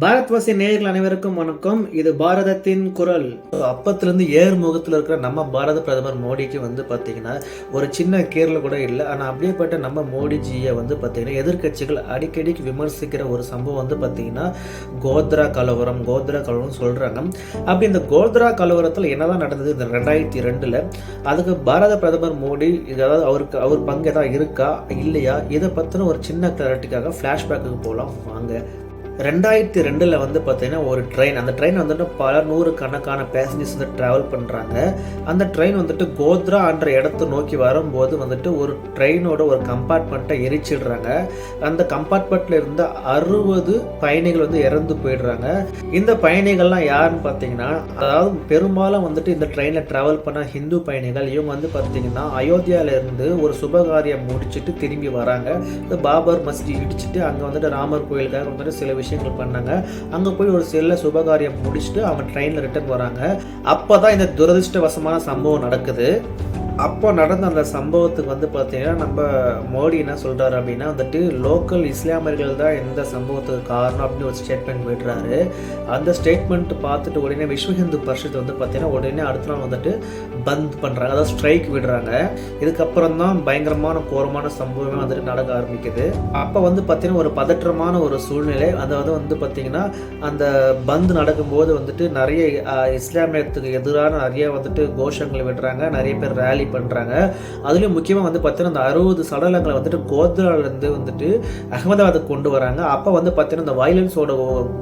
பாரத்வாசி நேயர்கள் அனைவருக்கும் வணக்கம். இது பாரதத்தின் குரல். அப்பத்திலிருந்து ஏர் முகத்தில் இருக்கிற நம்ம பாரத பிரதமர் மோடிக்கு பார்த்தீங்கன்னா ஒரு சின்ன கேரள கூட இல்லை. ஆனால் அப்படியேப்பட்ட நம்ம மோடிஜியை பார்த்தீங்கன்னா எதிர்கட்சிகள் அடிக்கடிக்கு விமர்சிக்கிற ஒரு சம்பவம் பார்த்தீங்கன்னா கோத்ரா கலவரம் சொல்கிறாங்க. அப்படி இந்த கோத்ரா கலவரத்தில் என்னதான் நடந்தது இந்த 2002 அதுக்கு பாரத பிரதமர் மோடி அதாவது அவர் பங்கு ஏதாவது இருக்கா இல்லையா, இதை பற்றின ஒரு சின்ன கிளாரிட்டிக்காக ஃப்ளாஷ்பேக்கு போகலாம் வாங்க. 2002 பார்த்தீங்கன்னா ஒரு ட்ரெயின், அந்த ட்ரெயின் பல நூறு கணக்கான பேசஞ்சர்ஸ் ட்ராவல் பண்ணுறாங்க. அந்த ட்ரெயின் கோத்ரா என்ற இடத்தை நோக்கி வரும்போது ஒரு ட்ரெயினோட ஒரு கம்பார்ட்மெண்ட்டை எரிச்சிடுறாங்க. அந்த கம்பார்ட்மெண்ட்டில் இருந்த 60 பயணிகள் இறந்து போயிடுறாங்க. இந்த பயணிகள்லாம் யாருன்னு பார்த்தீங்கன்னா, அதாவது பெரும்பாலும் இந்த ட்ரெயினில் ட்ராவல் பண்ண ஹிந்து பயணிகள். இவங்க பார்த்தீங்கன்னா அயோத்தியாவிலேருந்து ஒரு சுபகாரியம் முடிச்சுட்டு திரும்பி வராங்க. இந்த பாபர் மஸ்ஜித் இடிச்சுட்டு அங்கே ராமர் கோயிலுக்காக சில விஷயங்கள் பண்ணாங்க. அங்க போய் ஒரு சில சுபகாரியம் முடிச்சுட்டு அவங்க ட்ரெயின்ல ரிட்டர்ன் வராங்க. அப்பதான் இந்த துரதிருஷ்டவசமான சம்பவம் நடக்குது. அப்போ நடந்த அந்த சம்பவத்துக்கு பார்த்தீங்கன்னா நம்ம மோடி என்ன சொல்கிறாரு அப்படின்னா லோக்கல் இஸ்லாமியர்கள் தான் எந்த சம்பவத்துக்கு காரணம் அப்படின்னு ஒரு ஸ்டேட்மெண்ட் விடுறாரு. அந்த ஸ்டேட்மெண்ட் பார்த்துட்டு உடனே விஸ்வ ஹிந்து பரிஷத் பார்த்தீங்கன்னா உடனே அடுத்த நாள் பந்த் பண்ணுறாங்க, அதாவது ஸ்ட்ரைக் விடுறாங்க. இதுக்கப்புறம் தான் பயங்கரமான கோரமான சம்பவமே நடக்க ஆரம்பிக்குது. அப்போ பார்த்தீங்கன்னா ஒரு பதற்றமான ஒரு சூழ்நிலை. அதாவது பார்த்தீங்கன்னா அந்த பந்த் நடக்கும்போது நிறைய இஸ்லாமியத்துக்கு எதிரான நிறைய கோஷங்களை விடுறாங்க, நிறைய பேர் ரேலி பண்றாங்க. அதுலயும் முக்கியமா பார்த்தீங்கன்னா அந்த 60 சடலங்களை கோத்ராலேருந்து அகமதாபாத்துக்கு கொண்டு வராங்க. அப்ப பார்த்தீங்கன்னா இந்த வயலன்ஸோட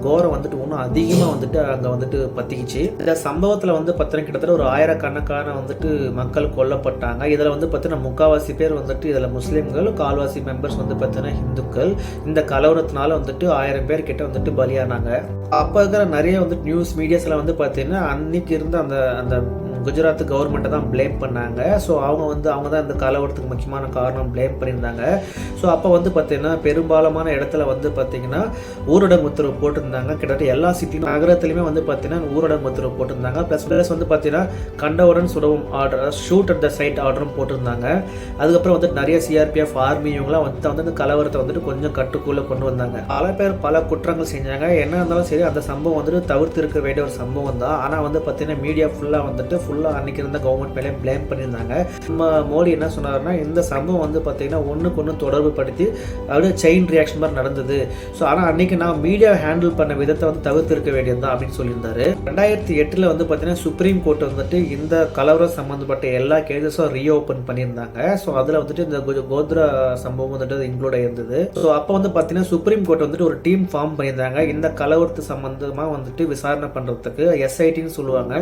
கோரம் இன்னும் அதிகமா அங்க பத்திக்கிச்சு. இந்த சம்பவத்துல பார்த்தீங்கன்னா கிட்டத்தட்ட ஒரு ஆயிரக்கணக்கான மக்கள் கொல்லப்பட்டாங்க. இதுல பார்த்தீங்கன்னா முக்காவாசி பேர் இதுல முஸ்லிம்கள், கால்வாசி மெம்பர்ஸ் பார்த்தீங்கன்னா இந்துக்கள். இந்த கலவரத்தினால 1000 பேர் கிட்ட பலியானாங்க. அப்ப இருக்கிற நிறைய நியூஸ் மீடியாஸ்ல பார்த்தீங்கன்னா அன்னைக்கு இருந்த அந்த குஜராத் கவர்மெண்ட்டை தான் பிளேம் பண்ணாங்க. ஸோ அவங்க தான் இந்த கலவரத்துக்கு முக்கியமான காரணம் பிளேம் பண்ணியிருந்தாங்க. ஸோ அப்போ பார்த்தீங்கன்னா பெரும்பாலான இடத்துல பார்த்தீங்கன்னா ஊரடங்கு உத்தரவு போட்டிருந்தாங்க. கிட்டத்தட்ட எல்லா சிட்டி நகரத்துலையுமே பார்த்தீங்கன்னா ஊரடங்கு உத்தரவு போட்டிருந்தாங்க. ப்ளஸ் பார்த்தீங்கன்னா கண்டவுடன் சுடவும் order, shoot at the sight ஆர்டரும் போட்டிருந்தாங்க. அதுக்கப்புறம் நிறைய சிஆர்பிஎஃப் ஆர்மி இவங்களாம் இந்த கலவரத்தை கொஞ்சம் கட்டுக்குள்ளே கொண்டு வந்தாங்க. பல பேர் பல குற்றங்கள் செஞ்சாங்க. என்ன இருந்தாலும் சரி அந்த சம்பவம் தவிர்த்து இருக்க வேண்டிய ஒரு சம்பவம் தான். ஆனால் பார்த்தீங்கன்னா மீடியா ஃபுல்லாக அன்னைக்கு இருந்த கவர்மெண்ட் மேலே பிளேம் பண்ணியிருந்தாங்க. நம்ம மோடி என்ன சொன்னாருன்னா, இந்த சம்பவம் பார்த்தீங்கன்னா ஒன்றுக்கு ஒன்று தொடர்பு படுத்தி அப்படியே செயின் ரியாக்ஷன் மாதிரி நடந்தது. ஸோ ஆனால் அன்னைக்கு நான் மீடியா ஹேண்டில் பண்ண விதத்தை தவிர்த்து இருக்க வேண்டியது தான் அப்படின்னு சொல்லியிருந்தாரு. 2008 பார்த்தீங்கன்னா சுப்ரீம் கோர்ட் இந்த கலவரம் சம்பந்தப்பட்ட எல்லா கேசஸும் ரீஓப்பன் பண்ணியிருந்தாங்க. ஸோ அதில் இந்த கோத்ரா சம்பவம் இன்க்ளூட் ஆயிருந்தது. ஸோ அப்போ பார்த்தீங்கன்னா சுப்ரீம் கோர்ட் ஒரு டீம் ஃபார்ம் பண்ணியிருந்தாங்க. இந்த கலவரத்து சம்பந்தமாக விசாரணை பண்ணுறதுக்கு SITன்னு சொல்லுவாங்க,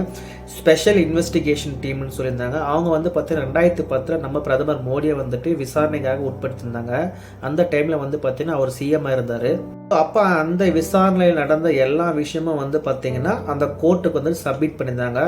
ஸ்பெஷல் இன்வெஸ்டிகேஷன் டீம்னு சொல்லியிருந்தாங்க. அவங்க பார்த்தீங்கன்னா 2010 நம்ம பிரதமர் மோடியை விசாரணைக்காக உட்படுத்தியிருந்தாங்க. அந்த டைமில் பார்த்தீங்கன்னா அவர் சிஎம் இருந்தார். அப்போ அந்த விசாரணையில் நடந்த எல்லா விஷயமும் பார்த்தீங்கன்னா அந்த கோர்ட்டுக்கு சப்மிட் பண்ணியிருந்தாங்க.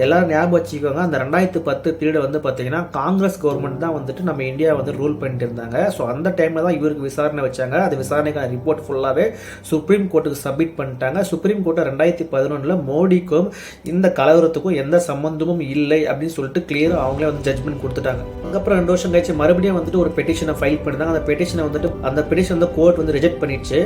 எல்லாரும் ஞாபகம் வச்சுக்கோங்க, அந்த 2010 பீரியட் பார்த்தீங்கன்னா காங்கிரஸ் கவர்மெண்ட் தான் நம்ம இந்தியா ரூல் பண்ணிட்டு இருந்தாங்க. ஸோ அந்த டைமில் தான் இவருக்கு விசாரணை வச்சாங்க. அது விசாரணைக்கான ரிப்போர்ட் ஃபுல்லாகவே சுப்ரீம் கோர்ட்டுக்கு சப்மிட் பண்ணிட்டாங்க. சுப்ரீம் கோர்ட்டை 2011 மோடிக்கும் இந்த கலவரத்துக்கும் எந்த சம்பந்தமும் இல்லை அப்படின்னு சொல்லிட்டு கிளியராக அவங்களே ஜட்மெண்ட் கொடுத்துட்டாங்க. அதுக்கப்புறம் 2 வருஷம் கழிச்சு மறுபடியும் ஒரு பெட்டிஷனை ஃபைல் பண்ணிட்டாங்க. அந்த பெட்டிஷன் கோர்ட் ரிஜெக்ட் பண்ணிடுச்சு.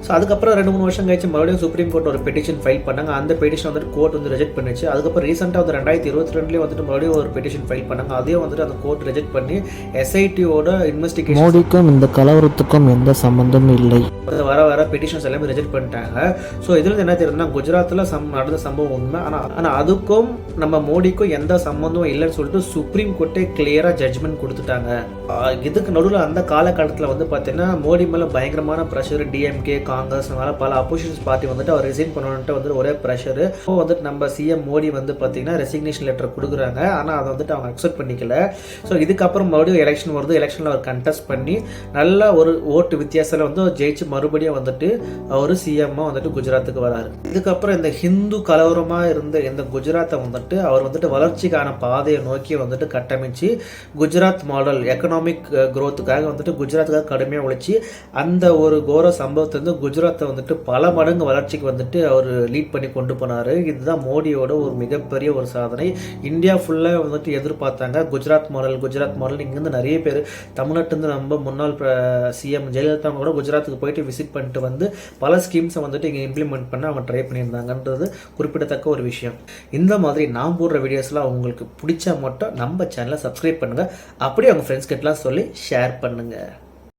ஸோ அதுக்கப்புறம் 2-3 வருஷம் கழிச்சு மறுபடியும் சுப்ரீம் கோர்ட் ஒரு பெட்டிஷன் ஃபைல் பண்ணாங்க. அந்த பெட்டிஷன் கோர்ட் ரிஜெக்ட் பண்ணிச்சு. அதுக்கப்புறம் ரீசெண்டாக 2022 மறுபடியும் ஒரு பெட்டிஷன் ஃபைல் பண்ணாங்க. அதையும் அந்த கோர்ட் ரிஜெக்ட் பண்ணி SITயோட இன்வெஸ்டிகேஷன், மோடிக்கும் இந்த கலவரத்துக்கும் எந்த சம்பந்தமும் இல்லை, வர பெட்டிஷன்ஸ் எல்லாமே ரிஜெக்ட் பண்ணிட்டாங்க. ஸோ இதுல என்ன தெரியுதுன்னா, குஜராத்தில் நடந்த சம்பவம் உண்மை, ஆனால் அதுக்கும் நம்ம மோடிக்கும் எந்த சம்பந்தமும் இல்லைன்னு சொல்லிட்டு சுப்ரீம் கோர்ட்டே கிளியராக ஜட்ஜ்மெண்ட் கொடுத்துட்டாங்க. இதுக்கு நடுவில் அந்த காலகட்டத்தில் பார்த்தீங்கன்னா மோடி மேலே பயங்கரமான ப்ரெஷர், டிஎம்கே, காங்கிரஸ், பல அப்போசிஷன் பார்ட்டி அவர் ரிசைன் பண்ணணுன்ட்டு ஒரே ப்ரெஷர். இப்போ நம்ம சிஎம் மோடி பார்த்தீங்கன்னா ரெசிக்னேஷன் லெட்டர் கொடுக்குறாங்க. ஆனால் அதை அவங்க அக்செப்ட் பண்ணிக்கல. ஸோ இதுக்கப்புறம் மறுபடியும் எலெக்ஷன் வருது. எலெக்ஷனில் அவர் கண்டெஸ்ட் பண்ணி நல்ல ஒரு ஓட்டு வித்தியாசத்தில் ஜெயிச்சு மறுபடியும் அவர் சிஎம்மா குஜராத்துக்கு வராரு. இதுக்கப்புறம் இந்த ஹிந்து கலவரமாக இருந்த இந்த குஜராத்தை அவர் வளர்ச்சிக்கான பாதையை நோக்கி கட்டமைச்சு குஜராத் மாடல் எக்கனாமிக் growthக்காக குஜராத்துக்காக கடுமையாக உழைச்சி அந்த ஒரு கோர சம்பவத்தை குஜராத்தை வந்துட்டு பல மடங்கு வளர்ச்சிக்கு வந்துட்டு அவர் லீட் பண்ணி கொண்டு போனார். இதுதான் மோடியோட ஒரு மிகப்பெரிய ஒரு சாதனை. இந்தியா ஃபுல்லாக வந்துட்டு எதிர்பார்த்தாங்க குஜராத் மாடல். இங்கேருந்து நிறைய பேர் தமிழ்நாட்டிலேருந்து நம்ம முன்னாள் சிஎம் ஜெயலலிதா கூட குஜராத்துக்கு போயிட்டு விசிட் பண்ணிட்டு வந்து பல ஸ்கீம்ஸை வந்துட்டு இங்கே இம்ப்ளிமெண்ட் பண்ண அவங்க ட்ரை பண்ணியிருந்தாங்கன்றது குறிப்பிடத்தக்க ஒரு விஷயம். இந்த மாதிரி நான் போடுற வீடியோஸ்லாம் உங்களுக்கு பிடிச்சா மட்டும் நம்ம சேனலை சப்ஸ்கிரைப் பண்ணுங்கள். அப்படியே உங்கள் ஃப்ரெண்ட்ஸ் கிட்டலாம் சொல்லி ஷேர் பண்ணுங்கள்.